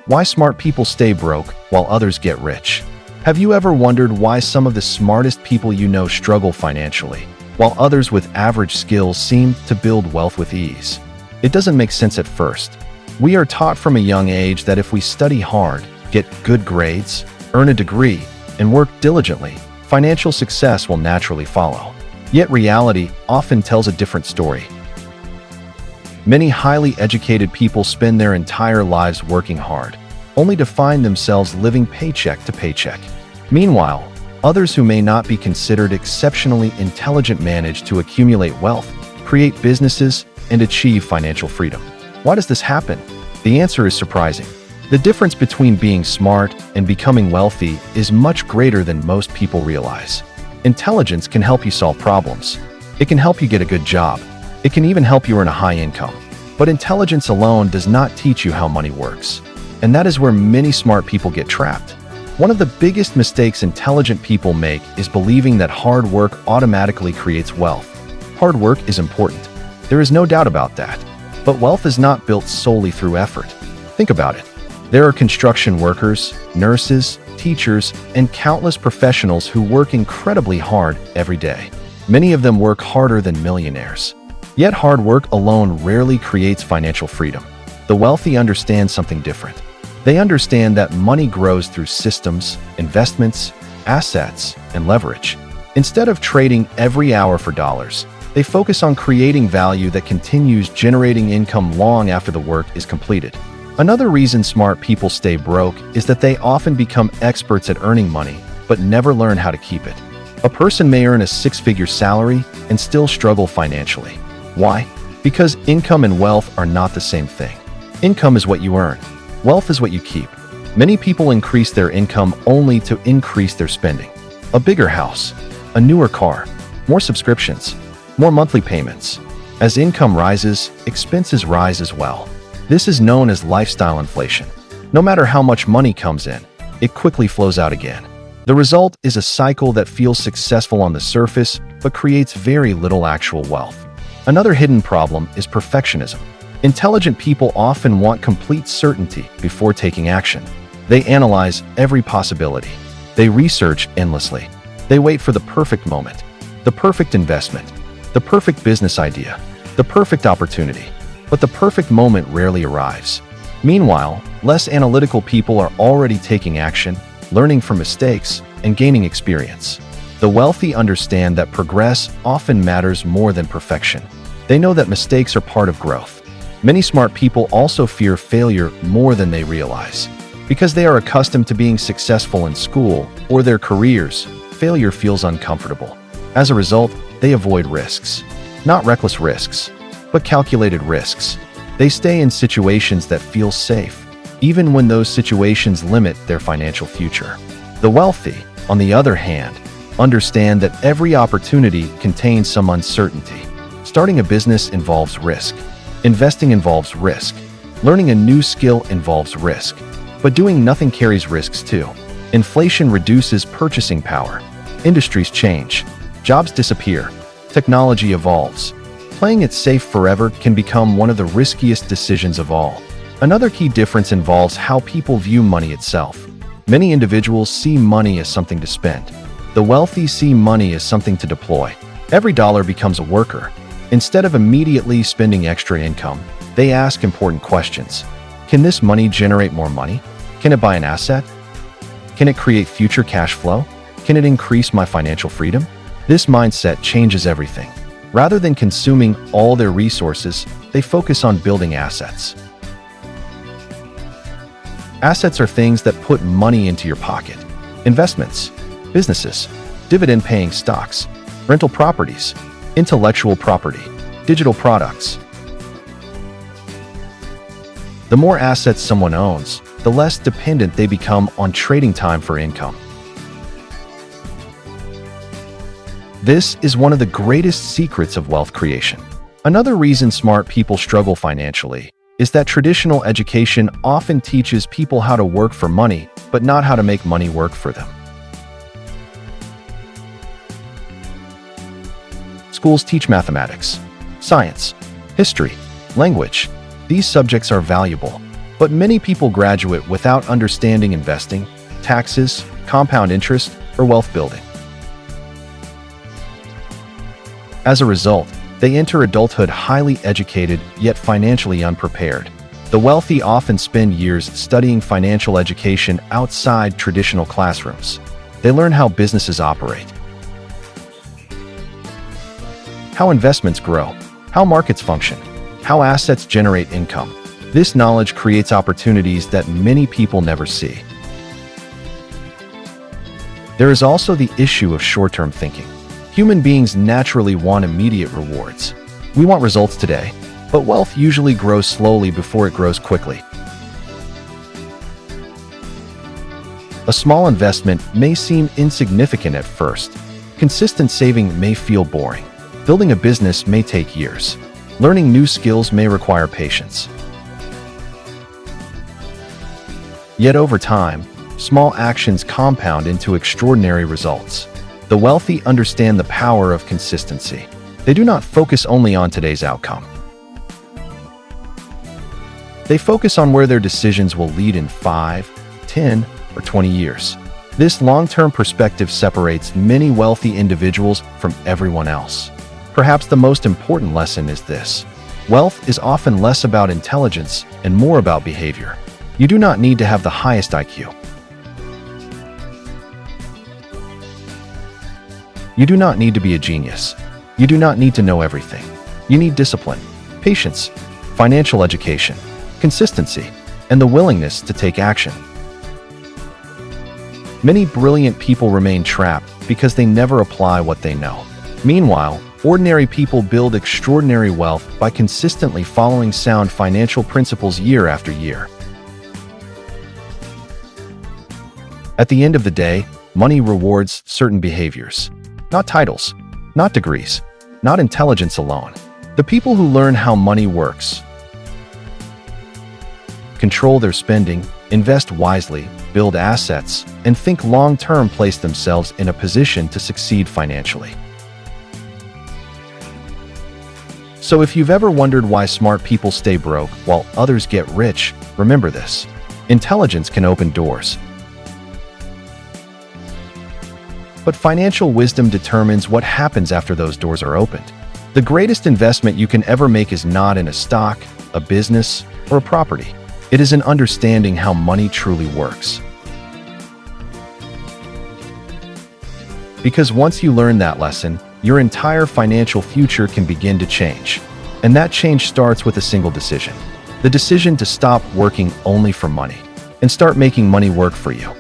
Why smart people stay broke while others get rich. Have you ever wondered why some of the smartest people you know struggle financially, while others with average skills seem to build wealth with ease? It doesn't make sense at first. We are taught from a young age that if we study hard, get good grades, earn a degree, and work diligently, financial success will naturally follow. Yet reality often tells a different story. Many highly educated people spend their entire lives working hard, only to find themselves living paycheck to paycheck. Meanwhile, others who may not be considered exceptionally intelligent manage to accumulate wealth, create businesses, and achieve financial freedom. Why does this happen? The answer is surprising. The difference between being smart and becoming wealthy is much greater than most people realize. Intelligence can help you solve problems. It can help you get a good job. It can even help you earn a high income. But intelligence alone does not teach you how money works. And that is where many smart people get trapped. One of the biggest mistakes intelligent people make is believing that hard work automatically creates wealth. Hard work is important. There is no doubt about that. But wealth is not built solely through effort. Think about it. There are construction workers, nurses, teachers, and countless professionals who work incredibly hard every day. Many of them work harder than millionaires. Yet hard work alone rarely creates financial freedom. The wealthy understand something different. They understand that money grows through systems, investments, assets, and leverage. Instead of trading every hour for dollars, they focus on creating value that continues generating income long after the work is completed. Another reason smart people stay broke is that they often become experts at earning money, but never learn how to keep it. A person may earn a six-figure salary and still struggle financially. Why? Because income and wealth are not the same thing. Income is what you earn. Wealth is what you keep. Many people increase their income only to increase their spending. A bigger house, a newer car, more subscriptions, more monthly payments. As income rises, expenses rise as well. This is known as lifestyle inflation. No matter how much money comes in, it quickly flows out again. The result is a cycle that feels successful on the surface, but creates very little actual wealth. Another hidden problem is perfectionism. Intelligent people often want complete certainty before taking action. They analyze every possibility. They research endlessly. They wait for the perfect moment, the perfect investment, the perfect business idea, the perfect opportunity. But the perfect moment rarely arrives. Meanwhile, less analytical people are already taking action, learning from mistakes, and gaining experience. The wealthy understand that progress often matters more than perfection. They know that mistakes are part of growth. Many smart people also fear failure more than they realize. Because they are accustomed to being successful in school or their careers, failure feels uncomfortable. As a result, they avoid risks. Not reckless risks, but calculated risks. They stay in situations that feel safe, even when those situations limit their financial future. The wealthy, on the other hand, understand that every opportunity contains some uncertainty. Starting a business involves risk. Investing involves risk. Learning a new skill involves risk. But doing nothing carries risks too. Inflation reduces purchasing power. Industries change. Jobs disappear. Technology evolves. Playing it safe forever can become one of the riskiest decisions of all. Another key difference involves how people view money itself. Many individuals see money as something to spend. The wealthy see money as something to deploy. Every dollar becomes a worker. Instead of immediately spending extra income, they ask important questions. Can this money generate more money? Can it buy an asset? Can it create future cash flow? Can it increase my financial freedom? This mindset changes everything. Rather than consuming all their resources, they focus on building assets. Assets are things that put money into your pocket. Investments, businesses, dividend-paying stocks, rental properties, intellectual property, digital products. The more assets someone owns, the less dependent they become on trading time for income. This is one of the greatest secrets of wealth creation. Another reason smart people struggle financially is that traditional education often teaches people how to work for money, but not how to make money work for them. Schools teach mathematics, science, history, language. These subjects are valuable, But many people graduate without understanding investing, taxes, compound interest, or wealth building. As a result, they enter adulthood highly educated yet financially unprepared. The wealthy often spend years studying financial education outside traditional classrooms. They learn how businesses operate, how investments grow, how markets function, how assets generate income. This knowledge creates opportunities that many people never see. There is also the issue of short-term thinking. Human beings naturally want immediate rewards. We want results today, but wealth usually grows slowly before it grows quickly. A small investment may seem insignificant at first. Consistent saving may feel boring. Building a business may take years. Learning new skills may require patience. Yet over time, small actions compound into extraordinary results. The wealthy understand the power of consistency. They do not focus only on today's outcome. They focus on where their decisions will lead in 5, 10, or 20 years. This long-term perspective separates many wealthy individuals from everyone else. Perhaps the most important lesson is this: wealth is often less about intelligence and more about behavior. You do not need to have the highest IQ. You do not need to be a genius. You do not need to know everything. You need discipline, patience, financial education, consistency, and the willingness to take action. Many brilliant people remain trapped because they never apply what they know. Meanwhile, ordinary people build extraordinary wealth by consistently following sound financial principles year after year. At the end of the day, money rewards certain behaviors. Not titles, not degrees, not intelligence alone. The people who learn how money works, control their spending, invest wisely, build assets, and think long-term place themselves in a position to succeed financially. So if you've ever wondered why smart people stay broke while others get rich, remember this: intelligence can open doors, but financial wisdom determines what happens after those doors are opened. The greatest investment you can ever make is not in a stock, a business, or a property. It is in understanding how money truly works. Because once you learn that lesson, your entire financial future can begin to change. And that change starts with a single decision: the decision to stop working only for money and start making money work for you.